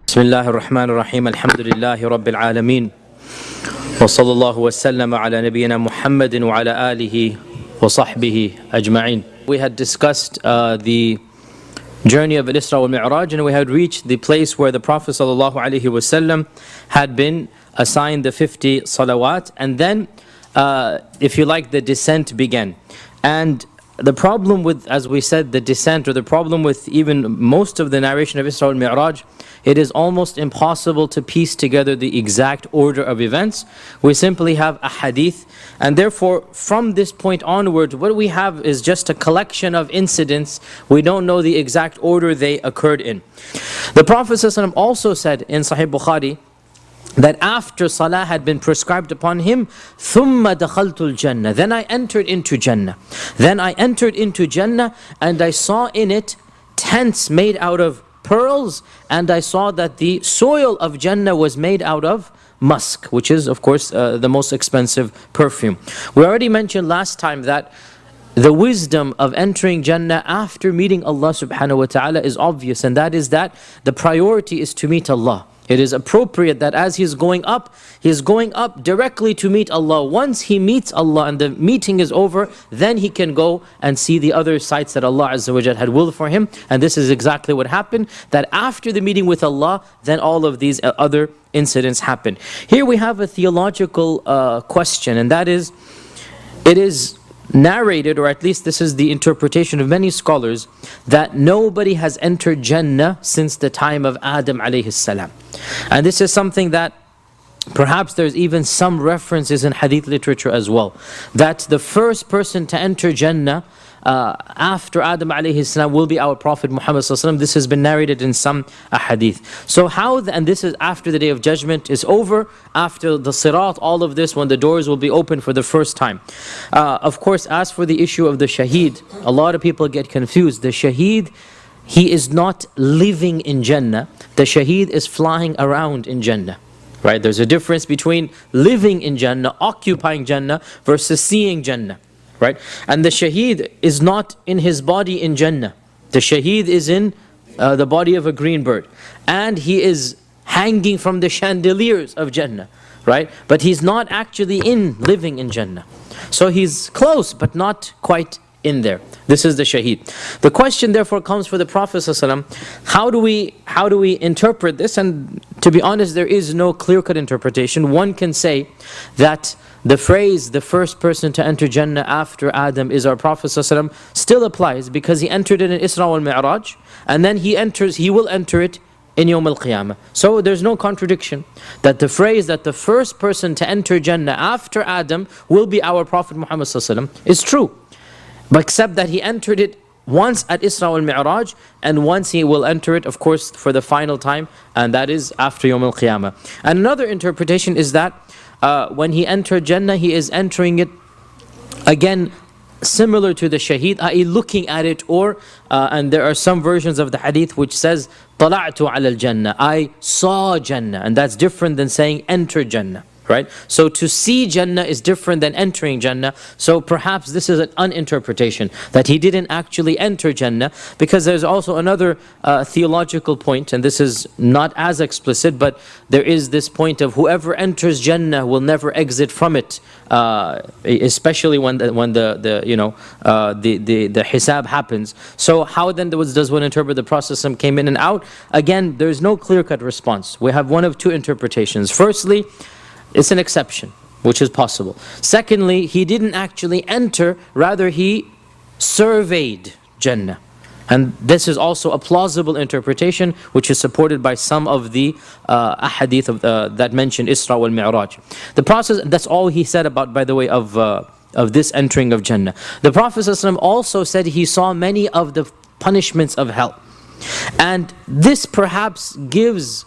بسم الله الرحمن الرحيم الحمد لله رب العالمين وصلى الله وسلم على نبينا محمد وعلى آله وصحبه أجمعين. We had discussed the journey of Al-isra wal-Mi'raj, and we had reached the place where the Prophet ﷺ had been assigned the 50 salawat, and then if you like, the descent began. And the problem with, as we said, the descent, or the problem with even most of the narration of Isra wal-Mi'raj, it is almost impossible to piece together the exact order of events. We simply have a hadith, and therefore from this point onwards, what we have is just a collection of incidents. We don't know the exact order they occurred in. The Prophet ﷺ also said in Sahih Bukhari that after salah had been prescribed upon him, ثُمَّ دَخَلْتُ الْجَنَّةِ, then I entered into Jannah. Then I entered into Jannah, and I saw in it tents made out of pearls, and I saw that the soil of Jannah was made out of musk, which is of course the most expensive perfume. We already mentioned last time that the wisdom of entering Jannah after meeting Allah subhanahu wa ta'ala is obvious, and that is that the priority is to meet Allah. It is appropriate that as he's going up directly to meet Allah. Once he meets Allah and the meeting is over, then he can go and see the other sights that Allah Azza wa Jal had willed for him. And this is exactly what happened, that after the meeting with Allah, then all of these other incidents happen. Here we have a theological question, and that is, it is narrated, or at least this is the interpretation of many scholars, that nobody has entered Jannah since the time of Adam alayhi salam. And this is something that perhaps there's even some references in hadith literature as well, that the first person to enter Jannah after Adam alayhi salam will be our Prophet Muhammad sallallahu alaihi wasallam. This has been narrated in some hadith. So how, and this is after the day of judgment is over, after the sirat, all of this, when the doors will be open for the first time. Of course, as for the issue of the shaheed, a lot of people get confused. The shaheed, he is not living in Jannah. The shaheed is flying around in Jannah. Right? There's a difference between living in Jannah, occupying Jannah, versus seeing Jannah. Right? And the shaheed is not in his body in Jannah. The shaheed is in the body of a green bird. And he is hanging from the chandeliers of Jannah. Right? But he's not actually living in Jannah. So he's close, but not quite in there. This is the shaheed. The question therefore comes for the Prophet ﷺ, how do we interpret this? And to be honest, there is no clear-cut interpretation. One can say that the phrase, the first person to enter Jannah after Adam is our Prophet ﷺ, still applies, because he entered it in Isra wal-Mi'raj, and then he will enter it in Yawm al-Qiyamah. So there's no contradiction that the phrase that the first person to enter Jannah after Adam will be our Prophet Muhammad ﷺ is true. But except that he entered it once at Isra wal-Mi'raj, and once he will enter it, of course, for the final time, and that is after Yawm al-Qiyamah. And another interpretation is that when he entered Jannah, he is entering it again similar to the shaheed, i.e. looking at it, or and there are some versions of the hadith which says طَلَعْتُ عَلَى الْجَنَّةِ, I saw Jannah, and that's different than saying enter Jannah. Right? So to see Jannah is different than entering Jannah. So perhaps this is an uninterpretation, that he didn't actually enter Jannah, because there's also another theological point, and this is not as explicit, but there is this point of whoever enters Jannah will never exit from it, especially when the hisab happens. So how then does one interpret the Prophet came in and out? Again, there's no clear-cut response. We have one of two interpretations. Firstly, it's an exception, which is possible. Secondly, he didn't actually enter, rather he surveyed Jannah. And this is also a plausible interpretation, which is supported by some of the ahadith that mention Isra wal-Mi'raj. The process, that's all he said about, by the way, of this entering of Jannah. The Prophet ﷺ also said he saw many of the punishments of hell. And this perhaps gives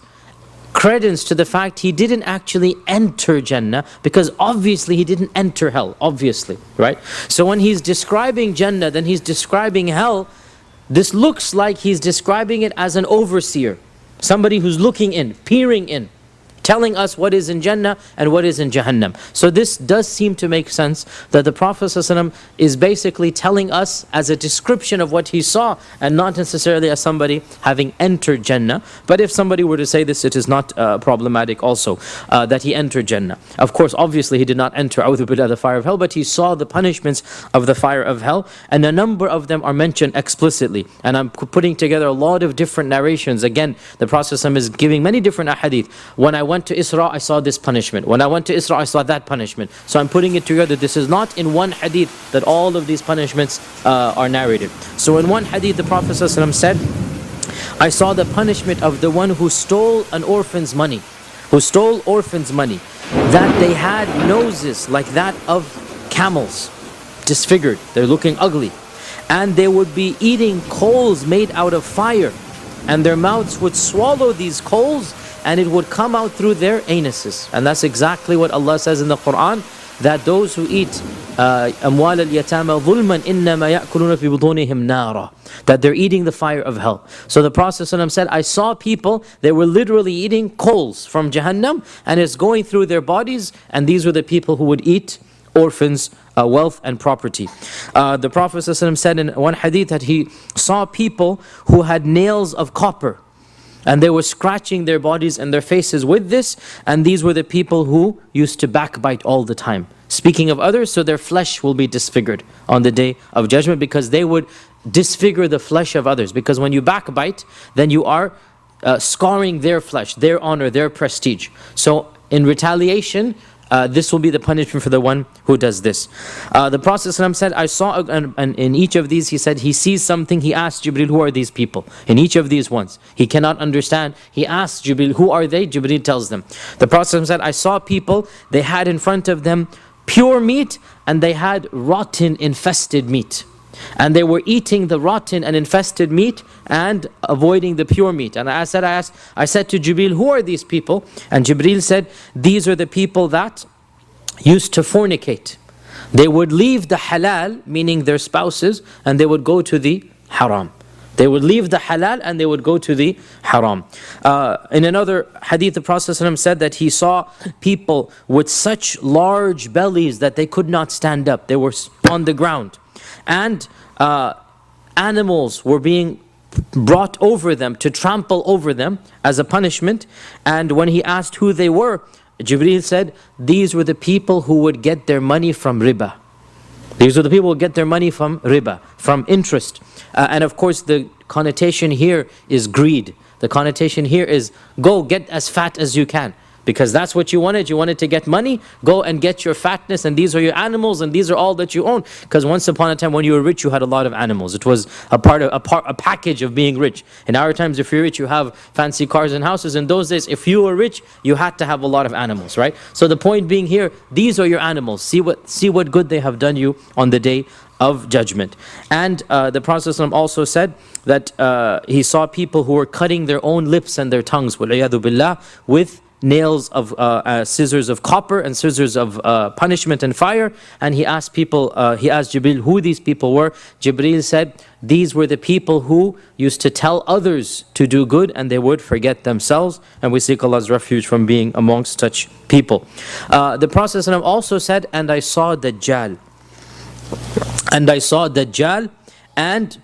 credence to the fact he didn't actually enter Jannah, because obviously he didn't enter hell, obviously, right? So when he's describing Jannah, then he's describing hell. This looks like he's describing it as an overseer, somebody who's looking in, peering in. telling us what is in Jannah and what is in Jahannam. So this does seem to make sense, that the Prophet ﷺ is basically telling us as a description of what he saw, and not necessarily as somebody having entered Jannah. But if somebody were to say this, it is not problematic also, that he entered Jannah. Of course, obviously he did not enter, a'udhu billah, the fire of hell, but he saw the punishments of the fire of hell, and a number of them are mentioned explicitly. And I'm putting together a lot of different narrations. Again, the Prophet ﷺ is giving many different ahadith. When I went to Isra, I saw this punishment. When I went to Isra, I saw that punishment. So I'm putting it together. This is not in one hadith that all of these punishments are narrated. So in one hadith, the Prophet ﷺ said, I saw the punishment of the one who stole an orphan's money, that they had noses like that of camels, disfigured, they're looking ugly, and they would be eating coals made out of fire, and their mouths would swallow these coals, and it would come out through their anuses. And that's exactly what Allah says in the Quran, that those who eat أموال اليتامى ظلما إنما يأكلون في بطونهم نارا, that they're eating the fire of hell. So the Prophet ﷺ said, I saw people, they were literally eating coals from Jahannam, and it's going through their bodies, and these were the people who would eat orphans' wealth and property. The Prophet ﷺ said in one hadith that he saw people who had nails of copper, and they were scratching their bodies and their faces with this, and these were the people who used to backbite all the time, speaking of others, so their flesh will be disfigured on the day of judgment, because they would disfigure the flesh of others. Because when you backbite, then you are scarring their flesh, their honor, their prestige. So in retaliation, this will be the punishment for the one who does this. The Prophet ﷺ said, I saw, and in each of these he said, he sees something, he asks Jibreel, who are these people? In each of these ones, he cannot understand. He asks Jibreel, who are they? Jibreel tells them. The Prophet ﷺ said, I saw people, they had in front of them pure meat, and they had rotten, infested meat. And they were eating the rotten and infested meat and avoiding the pure meat. And I said to Jibreel, who are these people? And Jibreel said, these are the people that used to fornicate. They would leave the halal, meaning their spouses, and they would go to the haram. They would leave the halal and they would go to the haram. In another hadith, the Prophet ﷺ said that he saw people with such large bellies that they could not stand up. They were on the ground. And animals were being brought over them to trample over them as a punishment. And when he asked who they were, Jibreel said, these were the people who would get their money from riba. These are the people who get their money from riba, from interest. And of course the connotation here is greed. The connotation here is go get as fat as you can. Because that's what you wanted. You wanted to get money. Go and get your fatness, and these are your animals, and these are all that you own. Because once upon a time, when you were rich, you had a lot of animals. It was a package of being rich. In our times, if you're rich, you have fancy cars and houses. In those days, if you were rich, you had to have a lot of animals, right? So the point being here, these are your animals. See what good they have done you on the day of judgment. And the Prophet ﷺ also said that he saw people who were cutting their own lips and their tongues, وَالْعِيَاذُ بِاللَّهِ, with nails of scissors of copper and scissors of punishment and fire. And he asked Jibreel who these people were. Jibreel said, these were the people who used to tell others to do good and they would forget themselves. And we seek Allah's refuge from being amongst such people. The Prophet ﷺ also said, and I saw Dajjal. And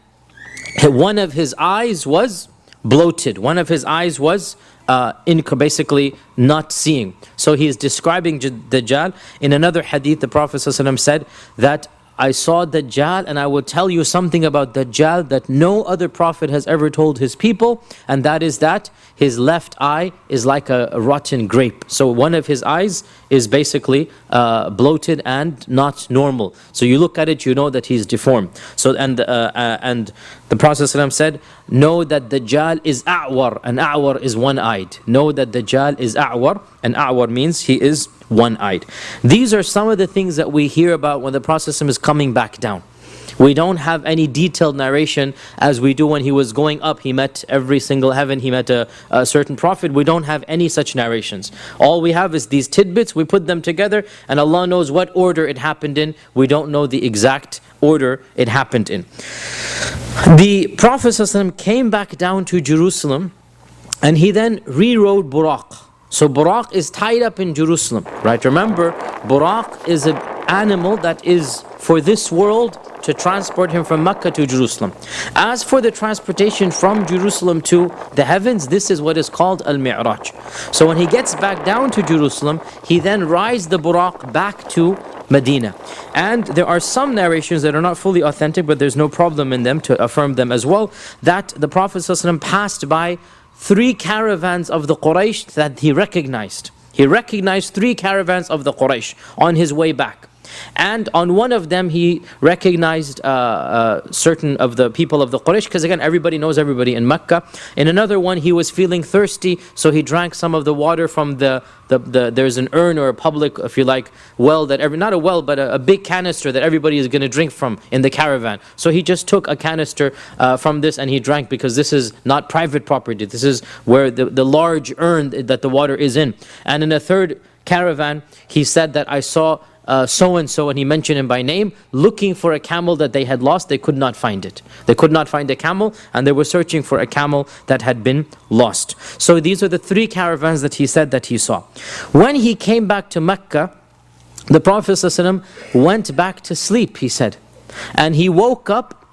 one of his eyes was bloated. One of his eyes was basically not seeing. So he is describing Dajjal. In another hadith, the Prophet ﷺ said that I saw Dajjal, and I will tell you something about Dajjal that no other prophet has ever told his people, and that is that his left eye is like a rotten grape. So one of his eyes is basically bloated and not normal. So you look at it, you know that he's deformed. So and the Prophet ﷺ said, know that Dajjal is a'war, and a'war is one-eyed. Know that Dajjal is a'war, and a'war means he is one-eyed. These are some of the things that we hear about when the Prophet ﷺ is coming back down. We don't have any detailed narration as we do when he was going up. He met every single heaven, he met a certain prophet. We don't have any such narrations. All we have is these tidbits, we put them together, and Allah knows what order it happened in. We don't know the exact order it happened in. The Prophet ﷺ came back down to Jerusalem, and he then rerode Buraq. So Buraq is tied up in Jerusalem, right? Remember, Buraq is an animal that is for this world to transport him from Mecca to Jerusalem. As for the transportation from Jerusalem to the heavens, this is what is called Al-Mi'raj. So when he gets back down to Jerusalem, he then rides the Buraq back to Medina. And there are some narrations that are not fully authentic, but there's no problem in them to affirm them as well, that the Prophet ﷺ passed by 3 caravans of the Quraysh that he recognized. He recognized 3 caravans of the Quraysh on his way back. And on one of them he recognized certain of the people of the Quraysh, because again everybody knows everybody in Mecca. In another one he was feeling thirsty, so he drank some of the water from there's an urn or a public, if you like, well that not a well but a big canister that everybody is going to drink from in the caravan. So he just took a canister from this and he drank, because this is not private property. This is where the large urn that the water is in. And in a third caravan he said that I saw so-and-so, and he mentioned him by name, looking for a camel that they had lost. They could not find it. They could not find a camel, and they were searching for a camel that had been lost. So these are the 3 caravans that he said that he saw. When he came back to Mecca, the Prophet ﷺ went back to sleep, he said. And he woke up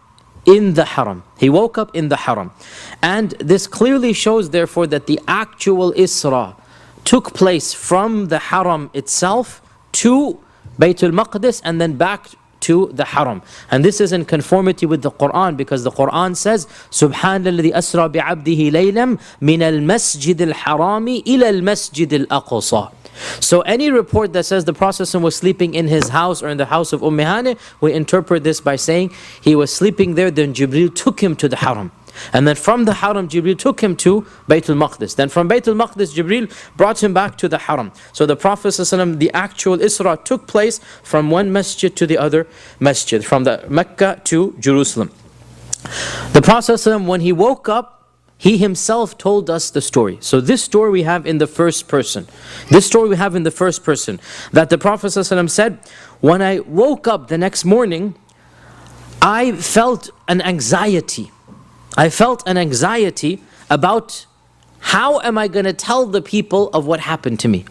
in the haram. He woke up in the haram. And this clearly shows, therefore, that the actual Isra took place from the haram itself to Baytul Maqdis and then back to the haram. And this is in conformity with the Quran, because the Quran says, Subhanalladhi asra bi'abdihi laylam min al-masjid al-harami ila al-masjid al-aqsa. So any report that says the Prophet was sleeping in his house or in the house of Hani, we interpret this by saying he was sleeping there, then Jibreel took him to the haram. And then from the haram, Jibreel took him to Baytul Maqdis. Then from Baytul Maqdis, Jibreel brought him back to the haram. So the Prophet ﷺ, the actual Isra took place from one masjid to the other masjid, from the Mecca to Jerusalem. The Prophet ﷺ, when he woke up, he himself told us the story. So this story we have in the first person. This story we have in the first person. That the Prophet ﷺ said, when I woke up the next morning, I felt an anxiety. I felt an anxiety about how am I going to tell the people of what happened to me.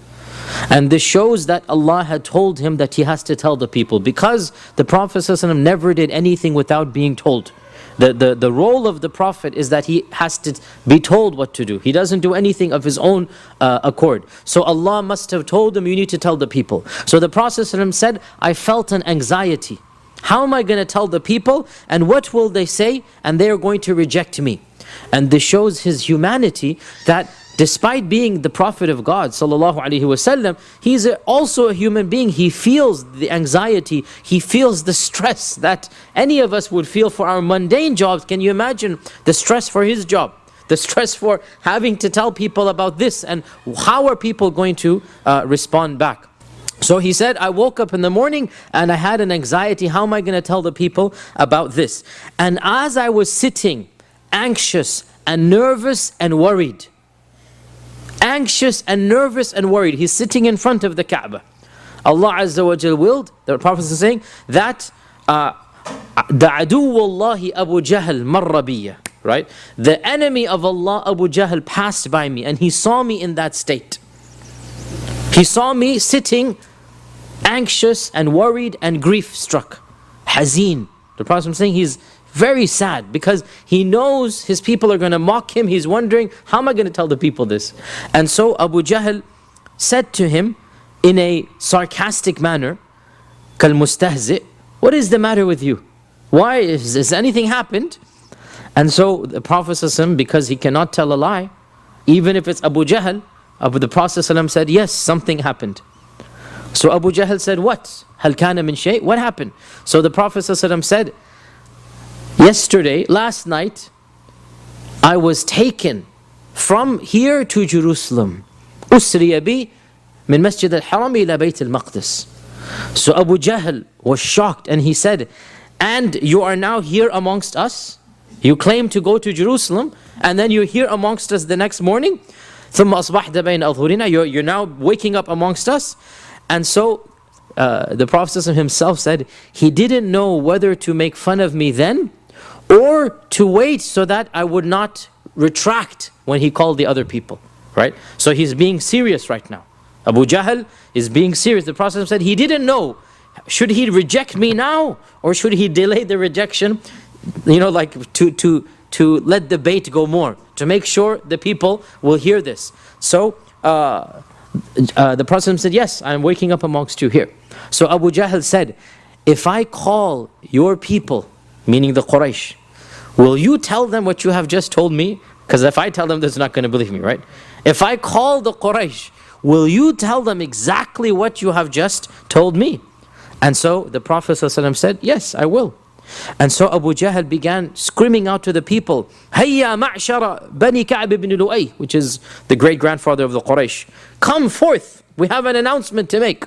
And this shows that Allah had told him that he has to tell the people, because the Prophet ﷺ never did anything without being told. The role of the Prophet is that he has to be told what to do. He doesn't do anything of his own accord. So Allah must have told him, you need to tell the people. So the Prophet ﷺ said, I felt an anxiety. How am I going to tell the people, and what will they say? And they are going to reject me. And this shows his humanity, that despite being the Prophet of God ﷺ, he's also a human being. He feels the anxiety, he feels the stress that any of us would feel for our mundane jobs. Can you imagine the stress for his job? The stress for having to tell people about this, and how are people going to respond back? So he said, I woke up in the morning and I had an anxiety. How am I going to tell the people about this? And as I was sitting, anxious and nervous and worried. Anxious and nervous and worried. He's sitting in front of the Kaaba. Allah Azza wa Jal willed, the Prophet is saying, that the aduwallahi Abu Jahl marra biya. Right? The enemy of Allah, Abu Jahl, passed by me, and he saw me in that state. He saw me sitting anxious and worried and grief struck. Hazeen. The Prophet is saying he's very sad, because he knows his people are going to mock him. He's wondering, how am I going to tell the people this? And so Abu Jahl said to him in a sarcastic manner, Kal mustahzi, what is the matter with you? Why has anything happened? And so the Prophet ﷺ, because he cannot tell a lie, even if it's Abu Jahl, the Prophet ﷺ said, yes, something happened. So Abu Jahl said, what? Hal kana min shay? What happened? So the Prophet ﷺ said, last night, I was taken from here to Jerusalem. Usriya bi min Masjid al-Haram ila Bayt al-Maqdis. So Abu Jahl was shocked, and he said, and you are now here amongst us? You claim to go to Jerusalem, and then you're here amongst us the next morning? ثم أصبحت بين أظهرنا, you're now waking up amongst us. And so the Prophet himself said he didn't know whether to make fun of me then, or to wait so that I would not retract when he called the other people. right? So he's being serious right now. Abu Jahl is being serious. The Prophet said he didn't know, should he reject me now or should he delay the rejection, like to let the bait go more, to make sure the people will hear this. So the Prophet said, yes, I'm waking up amongst you here. So Abu Jahl said, if I call your people, meaning the Quraysh, will you tell them what you have just told me? Because if I tell them, they're not going to believe me, right? If I call the Quraysh, will you tell them exactly what you have just told me? And so the Prophet ﷺ said, yes, I will. And so Abu Jahl began screaming out to the people, Hayya ma'shara bani Ka'b ibn Lu'ay, which is the great-grandfather of the Quraysh. Come forth, we have an announcement to make.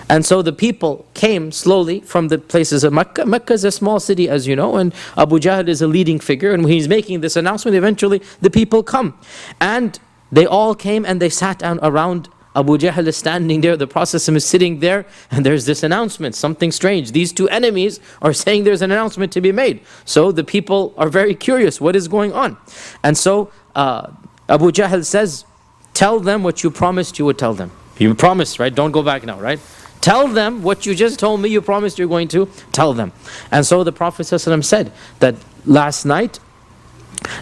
And so the people came slowly from the places of Mecca. Mecca is a small city, as you know, and Abu Jahl is a leading figure. And when he's making this announcement, eventually the people come. And they all came and they sat down around. Abu Jahl is standing there, the Prophet is sitting there, and there's this announcement, something strange. These two enemies are saying there's an announcement to be made. So the people are very curious, what is going on? And so Abu Jahl says, tell them what you promised you would tell them. You promised, right? Don't go back now, right? Tell them what you just told me you promised you're going to tell them. And so the Prophet ﷺ said that last night,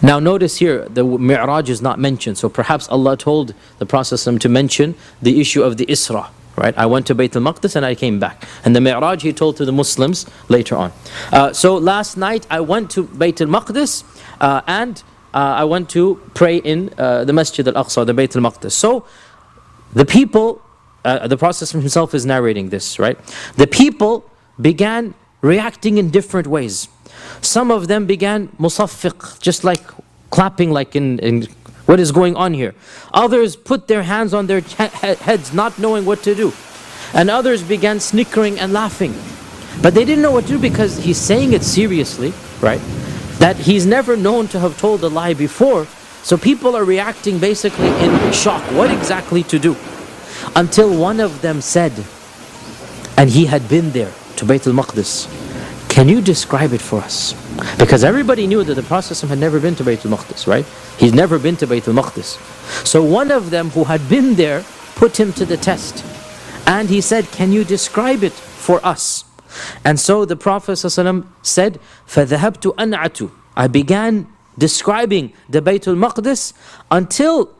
now notice here, the Mi'raj is not mentioned. So perhaps Allah told the Prophet ﷺ to mention the issue of the Isra, right? I went to Bayt al-Maqdis and I came back. And the Mi'raj he told to the Muslims later on. So last night I went to Bayt al-Maqdis and I went to pray in the Masjid al-Aqsa, the Bayt al-Maqdis. So the people, the Prophet himself is narrating this, right? The people began reacting in different ways. Some of them began musaffiq, just like clapping, like in what is going on here. Others put their hands on their heads, not knowing what to do. And others began snickering and laughing. But they didn't know what to do because he's saying it seriously, right? That he's never known to have told a lie before. So people are reacting basically in shock. What exactly to do? Until one of them said, and he had been there to Bayt al-Maqdis, can you describe it for us? Because everybody knew that the Prophet had never been to Bayt al-Maqdis, right? He's never been to Bayt al-Maqdis. So one of them who had been there put him to the test. And he said, can you describe it for us? And so the Prophet ﷺ said, فَذَهَبْتُ أَنْعَتُ, I began describing the Bayt al-Maqdis until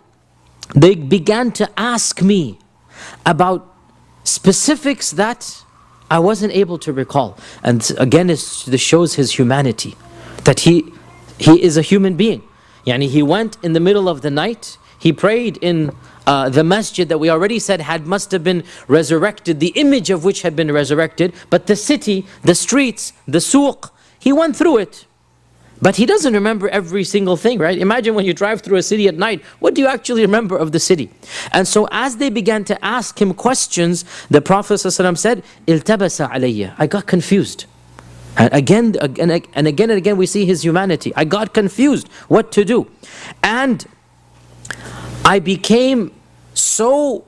they began to ask me about specifics that I wasn't able to recall. And again, this shows his humanity, that he is a human being. Yani he went in the middle of the night, he prayed in the masjid that we already said must have been resurrected, the image of which had been resurrected, but the city, the streets, the souq, he went through it. But he doesn't remember every single thing, right? Imagine when you drive through a city at night, what do you actually remember of the city? And so as they began to ask him questions, the Prophet ﷺ said, "Iltabasa alayya." I got confused. And again we see his humanity. I got confused what to do. And I became so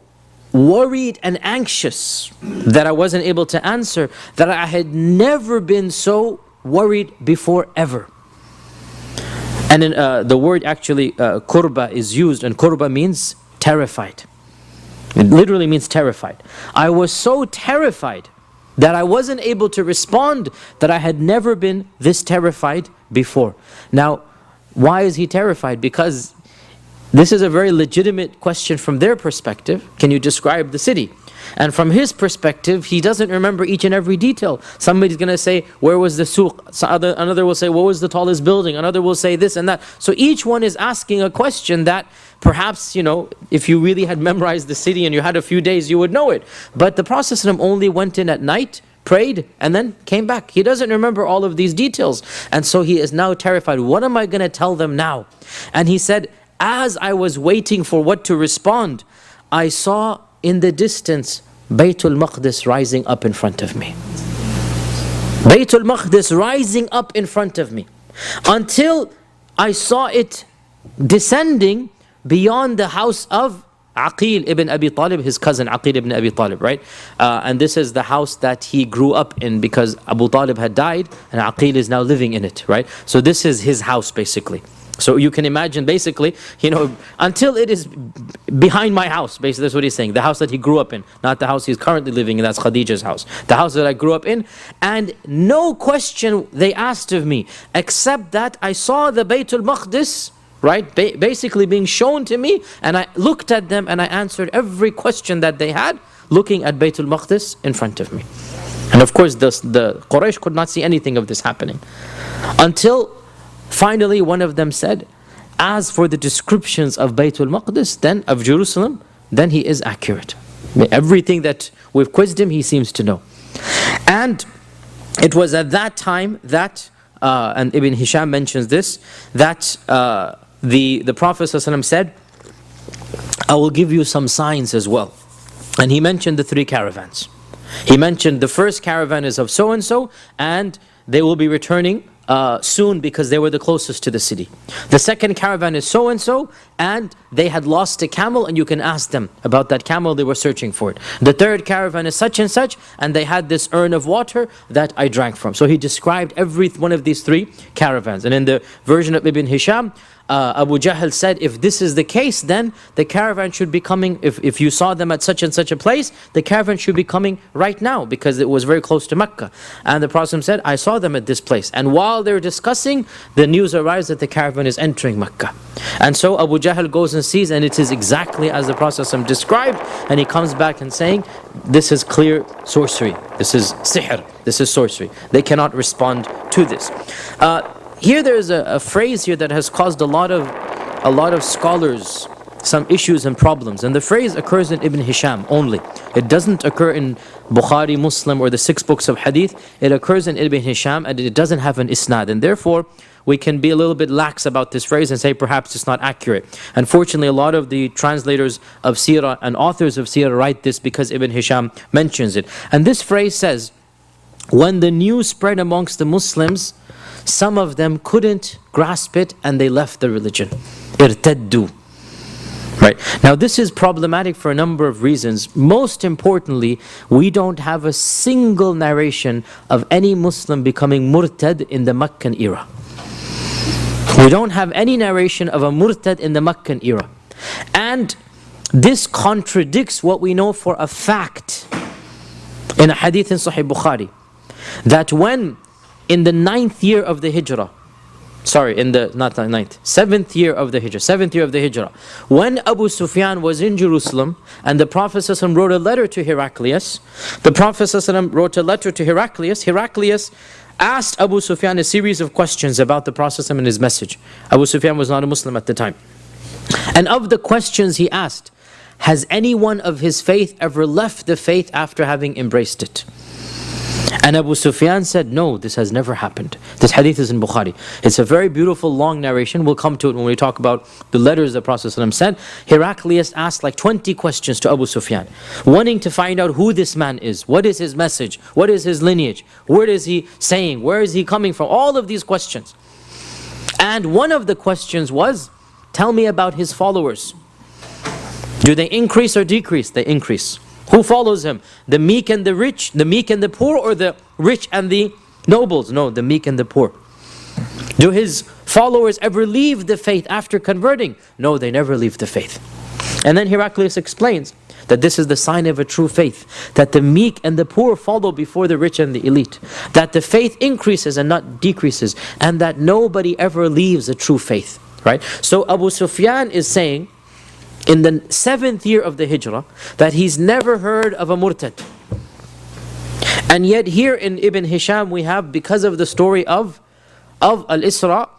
worried and anxious that I wasn't able to answer, that I had never been so worried before ever. And in, the word actually, kurba is used, and kurba means terrified. It literally means terrified. I was so terrified that I wasn't able to respond, that I had never been this terrified before. Now, why is he terrified? Because this is a very legitimate question from their perspective. Can you describe the city? And from his perspective, he doesn't remember each and every detail. Somebody's going to say, where was the souq? Another will say, what was the tallest building? Another will say this and that. So each one is asking a question that perhaps, if you really had memorized the city and you had a few days, you would know it. But the Prophet only went in at night, prayed, and then came back. He doesn't remember all of these details. And so he is now terrified. What am I going to tell them now? And he said, as I was waiting for what to respond, I saw in the distance Bayt al-Maqdis rising up in front of me. Bayt al-Maqdis rising up in front of me, until I saw it descending beyond the house of Aqil ibn Abi Talib, his cousin Aqil ibn Abi Talib, right? And this is the house that he grew up in, because Abu Talib had died and Aqil is now living in it, right? So this is his house basically. So you can imagine basically, until it is behind my house, basically that's what he's saying. The house that he grew up in, not the house he's currently living in, that's Khadija's house. The house that I grew up in. And no question they asked of me, except that I saw the Baytul Maqdis, right, basically being shown to me, and I looked at them and I answered every question that they had, looking at Baytul Maqdis in front of me. And of course the Quraysh could not see anything of this happening. Until finally one of them said, as for the descriptions of Baytul Maqdis, then of Jerusalem, then he is accurate. Everything that we've quizzed him, he seems to know. And it was at that time that, and Ibn Hisham mentions this, that the Prophet ﷺ said, I will give you some signs as well. And he mentioned the 3 caravans. He mentioned the first caravan is of so-and-so, and they will be returning soon because they were the closest to the city. The second caravan is so-and-so, and they had lost a camel, and you can ask them about that camel, they were searching for it. The third caravan is such and such, and they had this urn of water that I drank from. So he described every one of these 3 caravans. And in the version of Ibn Hisham, Abu Jahl said, if this is the case, then the caravan should be coming, if you saw them at such and such a place, the caravan should be coming right now, because it was very close to Mecca. And the Prophet said, I saw them at this place. And while they're discussing, the news arrives that the caravan is entering Mecca. And so Abu Jahl goes and sees, and it is exactly as the Prophet described, and he comes back and saying, this is clear sorcery, this is sihr, this is sorcery. They cannot respond to this. Here there is a phrase here that has caused a lot of scholars some issues and problems. And the phrase occurs in Ibn Hisham only. It doesn't occur in Bukhari, Muslim, or the 6 books of hadith. It occurs in Ibn Hisham, and it doesn't have an isnad. And therefore, we can be a little bit lax about this phrase and say perhaps it's not accurate. Unfortunately, a lot of the translators of Seerah and authors of Seerah write this because Ibn Hisham mentions it. And this phrase says, when the news spread amongst the Muslims, some of them couldn't grasp it and they left the religion. Irtaddu. Right. Now this is problematic for a number of reasons. Most importantly, we don't have a single narration of any Muslim becoming murtad in the Meccan era. We don't have any narration of a murtad in the Meccan era. And this contradicts what we know for a fact in a hadith in Sahih Bukhari, that when in the 9th year of the Hijrah, not 9th, 7th year of the Hijrah, 7th year of the Hijrah, when Abu Sufyan was in Jerusalem and the Prophet ﷺ wrote a letter to Heraclius, Heraclius asked Abu Sufyan a series of questions about the Prophet ﷺ and his message. Abu Sufyan was not a Muslim at the time. And of the questions he asked, has anyone of his faith ever left the faith after having embraced it? And Abu Sufyan said, no, this has never happened. This hadith is in Bukhari. It's a very beautiful long narration. We'll come to it when we talk about the letters the Prophet ﷺ sent. Heraclius asked like 20 questions to Abu Sufyan, wanting to find out who this man is, what is his message, what is his lineage, what is he saying, where is he coming from, all of these questions. And one of the questions was, tell me about his followers. Do they increase or decrease? They increase. Who follows him? The meek and the rich, the meek and the poor, or the rich and the nobles? No, the meek and the poor. Do his followers ever leave the faith after converting? No, they never leave the faith. And then Heraclius explains that this is the sign of a true faith, that the meek and the poor follow before the rich and the elite, that the faith increases and not decreases, and that nobody ever leaves a true faith. Right? So Abu Sufyan is saying, in the 7th year of the Hijrah, that he's never heard of a murtad. And yet here in Ibn Hisham we have, because of the story of Al-isra,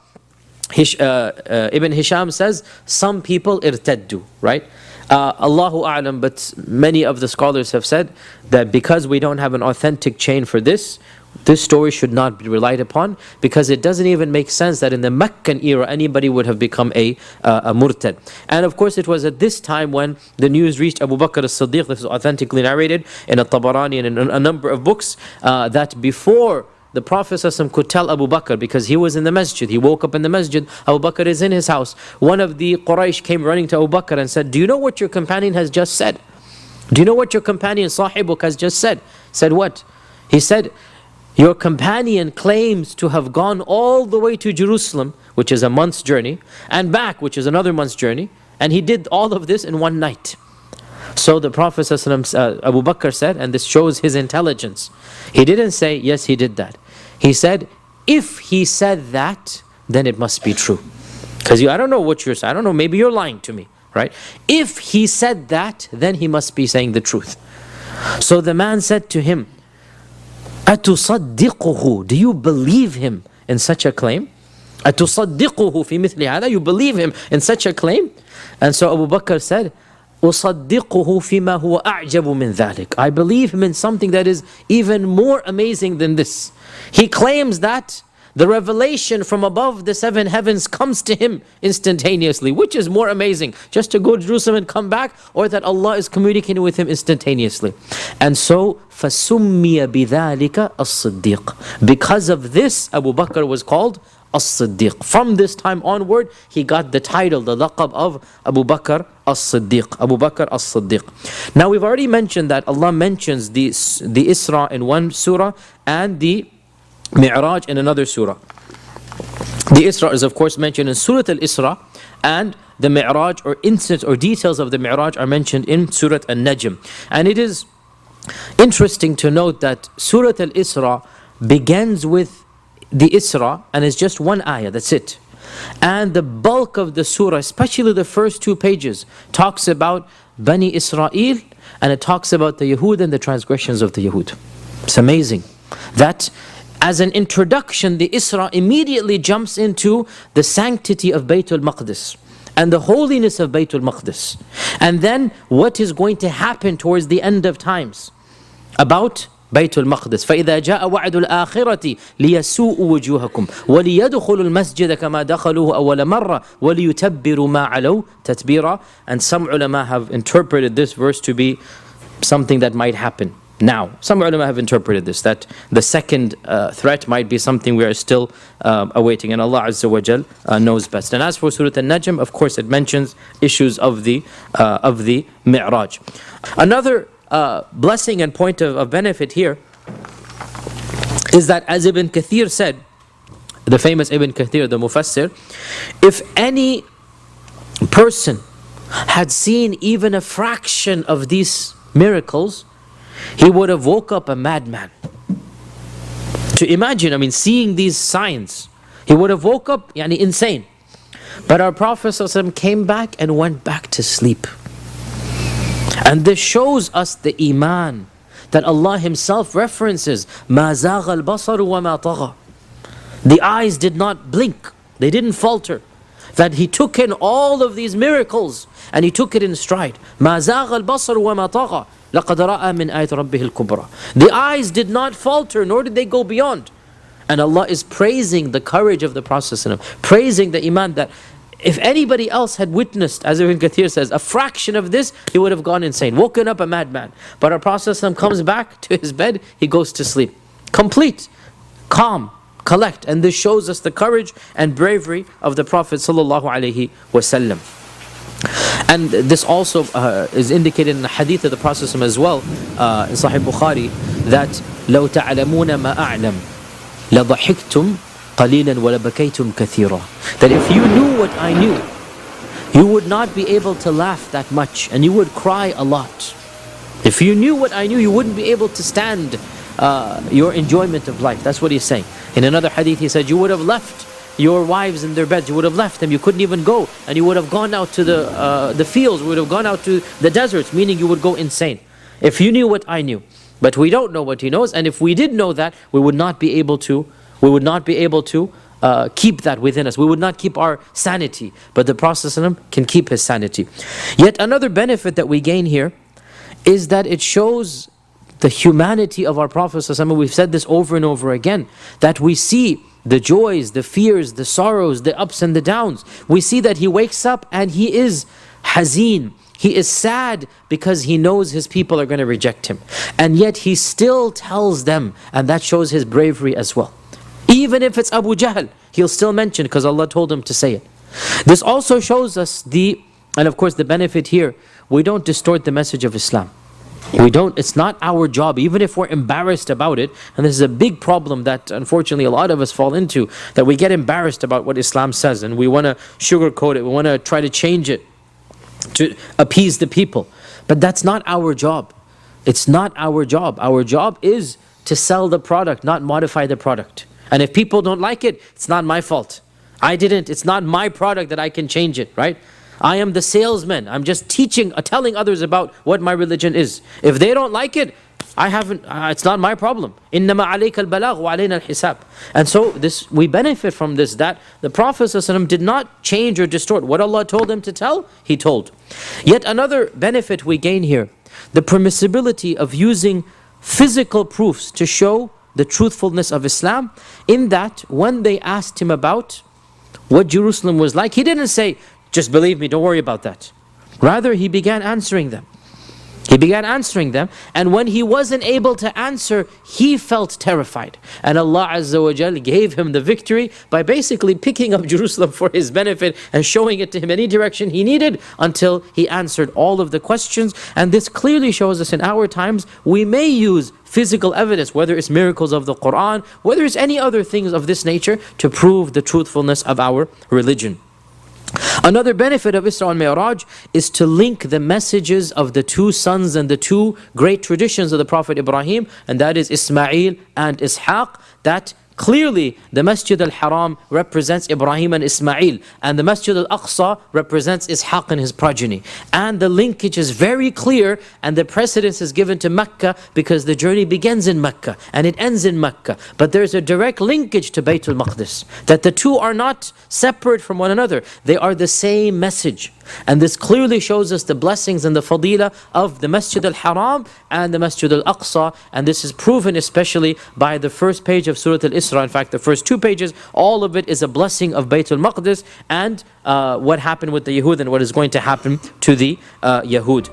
Ibn Hisham says, some people irtaddu, right? Allahu A'lam, but many of the scholars have said that because we don't have an authentic chain for this story should not be relied upon, because it doesn't even make sense that in the Meccan era anybody would have become a murtad. And of course it was at this time when the news reached Abu Bakr as-Siddiq, this is authentically narrated in At-Tabarani and in a number of books, that before the Prophet ﷺ could tell Abu Bakr, because he was in the masjid, he woke up in the masjid, Abu Bakr is in his house. One of the Quraysh came running to Abu Bakr and said, do you know what your companion has just said? Do you know what your companion Sahibuk has just said? Said what? He said, Your companion claims to have gone all the way to Jerusalem, which is a month's journey, and back, which is another month's journey, and he did all of this in one night. So the Prophet Abu Bakr said, and this shows his intelligence, he didn't say, yes, he did that. He said, if he said that, then it must be true. Because I don't know what you're saying. I don't know, maybe you're lying to me, right? If he said that, then he must be saying the truth. So the man said to him, أَتُصَدِّقُهُ, do you believe him in such a claim? أَتُصَدِّقُهُ فِي مِثْلِ هَذَا, you believe him in such a claim? And so Abu Bakr said, أُصَدِّقُهُ فِيمَا هُوَ أَعْجَبُ مِنْ ذَلِكَ, I believe him in something that is even more amazing than this. He claims that the revelation from above the 7 heavens comes to him instantaneously. Which is more amazing? Just to go to Jerusalem and come back, or that Allah is communicating with him instantaneously? And so, فَسُمِّيَ بِذَلِكَ الصِّدِّيقِ. Because of this, Abu Bakr was called As-Siddiq. From this time onward, he got the title, the laqab of Abu Bakr As-Siddiq. Abu Bakr As-Siddiq. Now we've already mentioned that Allah mentions the Isra in one surah and the Mi'raj in another surah. The Isra is of course mentioned in Surah Al-Isra, and the Mi'raj or incidents or details of the Mi'raj are mentioned in Surah Al-Najm. And it is interesting to note that Surah Al-Isra begins with the Isra and is just one ayah, that's it. And the bulk of the surah, especially the first 2 pages, talks about Bani Israel, and it talks about the Yahud and the transgressions of the Yahud. It's amazing that as an introduction, the Isra immediately jumps into the sanctity of Baytul Maqdis and the holiness of Baytul Maqdis, and then what is going to happen towards the end of times about Baytul Maqdis. فَإِذَا جَاءَ وَعْدُ الْآخِرَةِ لِيَسُوءُ وُجُوهَكُمْ وَلِيَدْخُلُوا الْمَسْجِدَ كَمَا دَخَلُوهُ أَوَّلَ مَرَّةٍ وَلِيُتَبِّرُوا مَا عَلَوْا تَتْبِيرًا. And some ulama have interpreted this verse to be something that might happen now. Some ulama have interpreted this, that the second threat might be something we are still awaiting, and Allah Azza wa Jal knows best. And as for Surah Al-Najm, of course it mentions issues of the Mi'raj. Another blessing and point of benefit here is that, as Ibn Kathir said, the famous Ibn Kathir, the Mufassir, if any person had seen even a fraction of these miracles, he would have woke up a madman. To imagine, seeing these signs, he would have woke up insane. But our Prophet ﷺ came back and went back to sleep. And this shows us the iman that Allah Himself references. مَا زَاغَ الْبَصَرُ وَمَا طَغَى. The eyes did not blink, they didn't falter. That He took in all of these miracles and He took it in stride. مَا زَاغَ الْبَصَرُ وَمَا طَغَى لَقَدْ رَأَى مِنْ آيَةِ رَبِّهِ الْكُبْرَى. The eyes did not falter, nor did they go beyond. And Allah is praising the courage of the Prophet, praising the iman, that if anybody else had witnessed, as Ibn Kathir says, a fraction of this, he would have gone insane, woken up a madman. But our Prophet comes back to his bed, he goes to sleep. Complete, calm, collect. And this shows us the courage and bravery of the Prophet ﷺ. And this also is indicated in the hadith of the Prophet as well, in Sahih Bukhari, that لَوْ تَعْلَمُونَ مَا أَعْلَمُ لَضَحِكْتُمْ قَلِيلًا وَلَبَكَيْتُمْ كَثِيرًا. That if you knew what I knew, you would not be able to laugh that much, and you would cry a lot. If you knew what I knew, you wouldn't be able to stand your enjoyment of life. That's what he's saying. In another hadith he said, you would have left your wives in their beds, you would have left them, you couldn't even go, and you would have gone out to the fields, you would have gone out to the deserts, meaning you would go insane. If you knew what I knew. But we don't know what he knows, and if we did know that, we would not be able to keep that within us. We would not keep our sanity. But the Prophet ﷺ can keep his sanity. Yet another benefit that we gain here is that it shows the humanity of our Prophet ﷺ. We've said this over and over again, that we see the joys, the fears, the sorrows, the ups and the downs. We see that he wakes up and he is hazeen. He is sad because he knows his people are going to reject him. And yet he still tells them, and that shows his bravery as well. Even if it's Abu Jahl, he'll still mention because Allah told him to say it. This also shows us and of course the benefit here, we don't distort the message of Islam. We don't, it's not our job, even if we're embarrassed about it. And this is a big problem that unfortunately a lot of us fall into, that we get embarrassed about what Islam says and we want to sugarcoat it, we want to try to change it to appease the people. But that's not our job. It's not our job. Our job is to sell the product, not modify the product. And if people don't like it, it's not my fault. It's not my product that I can change it, right? I am the salesman. I'm just telling others about what my religion is. If they don't like it, it's not my problem. إِنَّمَا عَلَيْكَ الْبَلَاغُ وَعَلَيْنَا الْحِسَابُ. And so we benefit from this, that the Prophet ﷺ did not change or distort. What Allah told him to tell, he told. Yet another benefit we gain here, the permissibility of using physical proofs to show the truthfulness of Islam, in that when they asked him about what Jerusalem was like, he didn't say, just believe me, don't worry about that. Rather, he began answering them. He began answering them, and when he wasn't able to answer, he felt terrified. And Allah Azza wa Jal gave him the victory by basically picking up Jerusalem for his benefit and showing it to him any direction he needed until he answered all of the questions. And this clearly shows us in our times, we may use physical evidence, whether it's miracles of the Quran, whether it's any other things of this nature, to prove the truthfulness of our religion. Another benefit of Isra and Mi'raj is to link the messages of the two sons and the two great traditions of the Prophet Ibrahim, and that is Ismail and Ishaq. That clearly the Masjid al-Haram represents Ibrahim and Ismail, and the Masjid al-Aqsa represents Ishaq and his progeny. And the linkage is very clear, and the precedence is given to Mecca because the journey begins in Mecca and it ends in Mecca. But there's a direct linkage to Baytul Maqdis, that the two are not separate from one another. They are the same message. And this clearly shows us the blessings and the fadila of the Masjid al-Haram and the Masjid al-Aqsa. And this is proven especially by the first page of Surah Al-Isra. In fact, the first 2 pages, all of it is a blessing of Baytul Maqdis and what happened with the Yahud and what is going to happen to the Yahud.